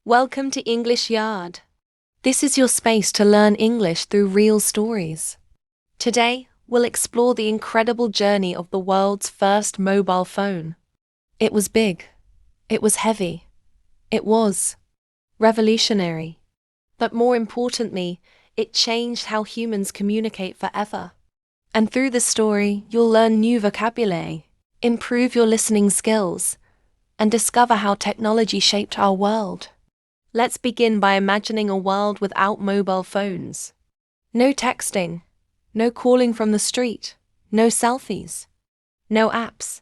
Welcome to English Yard. This is your space to learn English through real stories. Today, we'll explore the incredible journey of the world's first mobile phone. It was big. It was heavy. It was revolutionary. But more importantly, it changed how humans communicate forever. And through the story, you'll learn new vocabulary, improve your listening skills, and discover how technology shaped our world. Let's begin by imagining a world without mobile phones. No texting, no calling from the street, no selfies, no apps.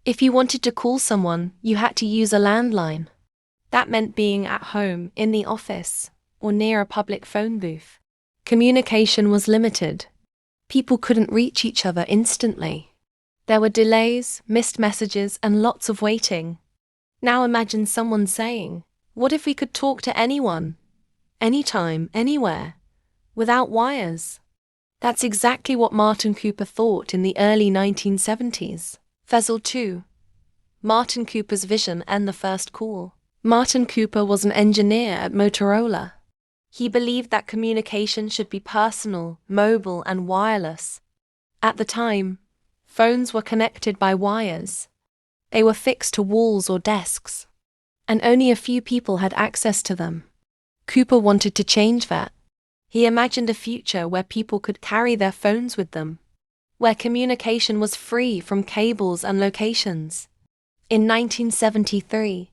If you wanted to call someone, you had to use a landline. That meant being at home, in the office, or near a public phone booth. Communication was limited. People couldn't reach each other instantly. There were delays, missed messages, and lots of waiting. Now imagine someone saying, "What if we could talk to anyone, anytime, anywhere, without wires?" That's exactly what Martin Cooper thought in the early 1970s. Phase 2. Martin Cooper's vision and the first call. Martin Cooper was an engineer at Motorola. He believed that communication should be personal, mobile, and wireless. At the time, phones were connected by wires. They were fixed to walls or desks, and only a few people had access to them. Cooper wanted to change that. He imagined a future where people could carry their phones with them, where communication was free from cables and locations. In 1973,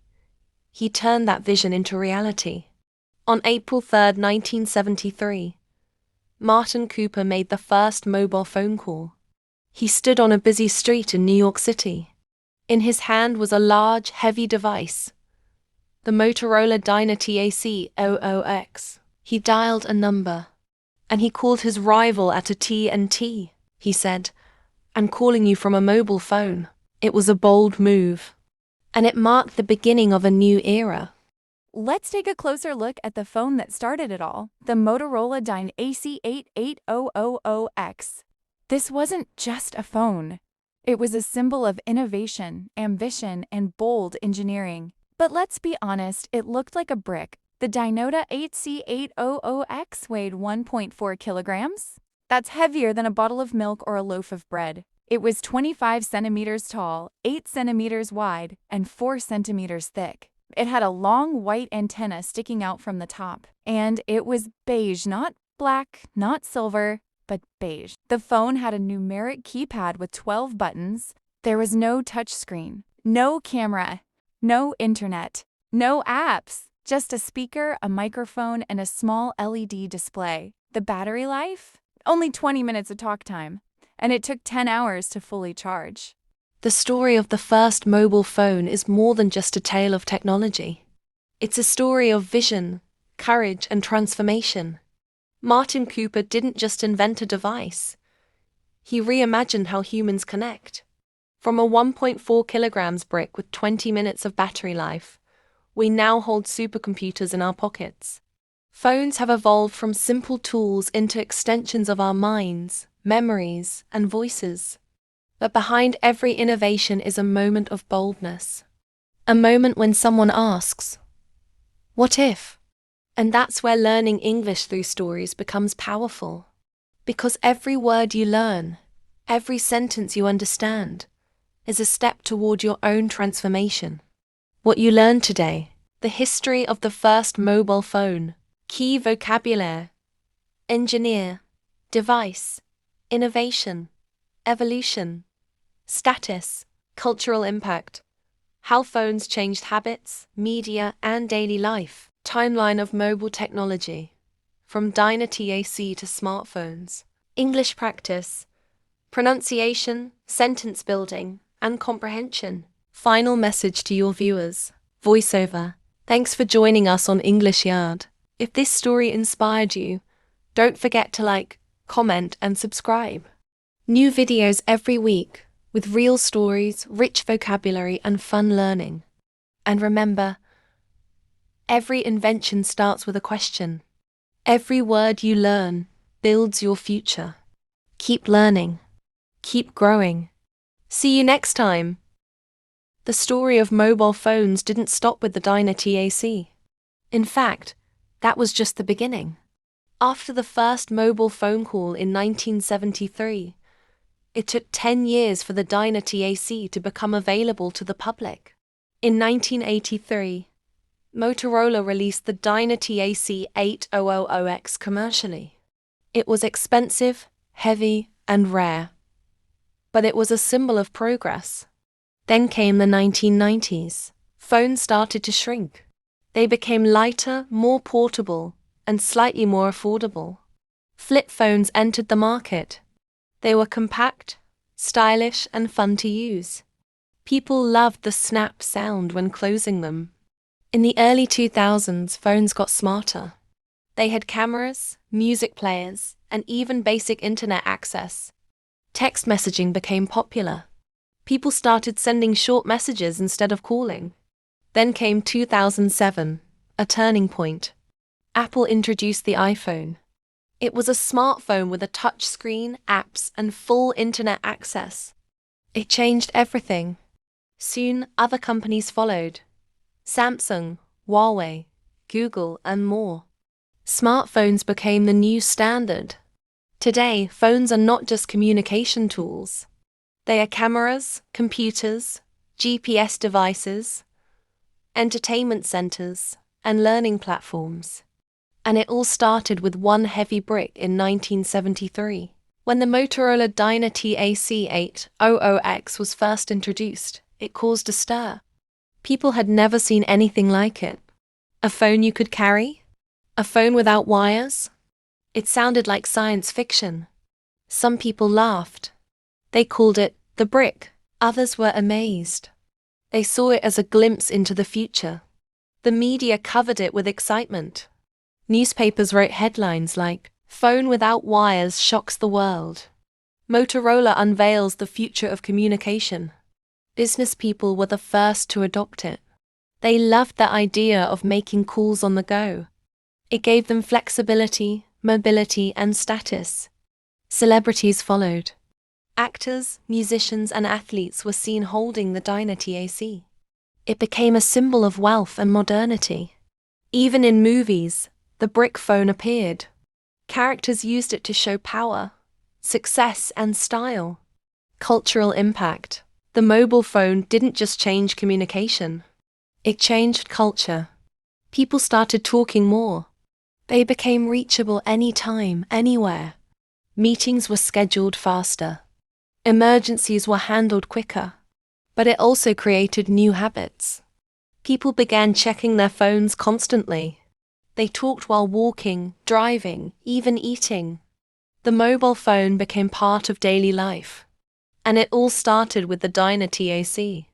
he turned that vision into reality. On April 3, 1973, Martin Cooper made the first mobile phone call. He stood on a busy street in New York City. In his hand was a large, heavy device, the Motorola DynaTAC 00X. He dialed a number, and he called his rival at a T&T. He said, "I'm calling you from a mobile phone." It was a bold move, and it marked the beginning of a new era. Let's take a closer look at the phone that started it all, the Motorola DynaTAC 8800X. This wasn't just a phone. It was a symbol of innovation, ambition, and bold engineering. But let's be honest, it looked like a brick. The DynaTAC 8800X weighed 1.4 kilograms. That's heavier than a bottle of milk or a loaf of bread. It was 25 centimeters tall, 8 centimeters wide, and 4 centimeters thick. It had a long white antenna sticking out from the top, and it was beige, not black, not silver, but beige. The phone had a numeric keypad with 12 buttons. There was no touchscreen, no camera, no internet, no apps, just a speaker, a microphone, and a small LED display. The battery life? Only 20 minutes of talk time, and it took 10 hours to fully charge. The story of the first mobile phone is more than just a tale of technology. It's a story of vision, courage, and transformation. Martin Cooper didn't just invent a device. He reimagined how humans connect. From a 1.4 kilograms brick with 20 minutes of battery life, we now hold supercomputers in our pockets. Phones have evolved from simple tools into extensions of our minds, memories, and voices. But behind every innovation is a moment of boldness. A moment when someone asks, "What if?" And that's where learning English through stories becomes powerful. Because every word you learn, every sentence you understand, is a step toward your own transformation. What you learned today, the history of the first mobile phone, key vocabulary, engineer, device, innovation, evolution, status, cultural impact, how phones changed habits, media, and daily life, timeline of mobile technology, from DynaTAC to smartphones, English practice, pronunciation, sentence building, and comprehension. Final message to your viewers, voiceover. Thanks for joining us on English Yard. If this story inspired you, don't forget to like, comment, and subscribe. New videos every week, with real stories, rich vocabulary, and fun learning. And remember, every invention starts with a question. Every word you learn builds your future. Keep learning. Keep growing. See you next time. The story of mobile phones didn't stop with the DynaTAC. In fact, that was just the beginning. After the first mobile phone call in 1973, it took 10 years for the DynaTAC to become available to the public. In 1983, Motorola released the DynaTAC 8000X commercially. It was expensive, heavy, and rare, but it was a symbol of progress. Then came the 1990s. Phones started to shrink. They became lighter, more portable, and slightly more affordable. Flip phones entered the market. They were compact, stylish, and fun to use. People loved the snap sound when closing them. In the early 2000s, phones got smarter. They had cameras, music players, and even basic internet access. Text messaging became popular. People started sending short messages instead of calling. Then came 2007, a turning point. Apple introduced the iPhone. It was a smartphone with a touch screen, apps, and full internet access. It changed everything. Soon, other companies followed. Samsung, Huawei, Google, and more. Smartphones became the new standard. Today, phones are not just communication tools. They are cameras, computers, GPS devices, entertainment centers, and learning platforms. And it all started with one heavy brick in 1973, when the Motorola DynaTAC 8000X was first introduced. It caused a stir. People had never seen anything like it. A phone you could carry? A phone without wires? It sounded like science fiction. Some people laughed. They called it the brick. Others were amazed. They saw it as a glimpse into the future. The media covered it with excitement. Newspapers wrote headlines like, "Phone without wires shocks the world." Motorola unveils the future of communication. Business people were the first to adopt it. They loved the idea of making calls on the go. It gave them flexibility, mobility, and status. Celebrities followed. Actors, musicians, and athletes were seen holding the DynaTAC. It became a symbol of wealth and modernity. Even in movies, the brick phone appeared. Characters used it to show power, success, and style. Cultural impact. The mobile phone didn't just change communication. It changed culture. People started talking more. They became reachable anytime, anywhere. Meetings were scheduled faster. Emergencies were handled quicker. But it also created new habits. People began checking their phones constantly. They talked while walking, driving, even eating. The mobile phone became part of daily life. And it all started with the DynaTAC.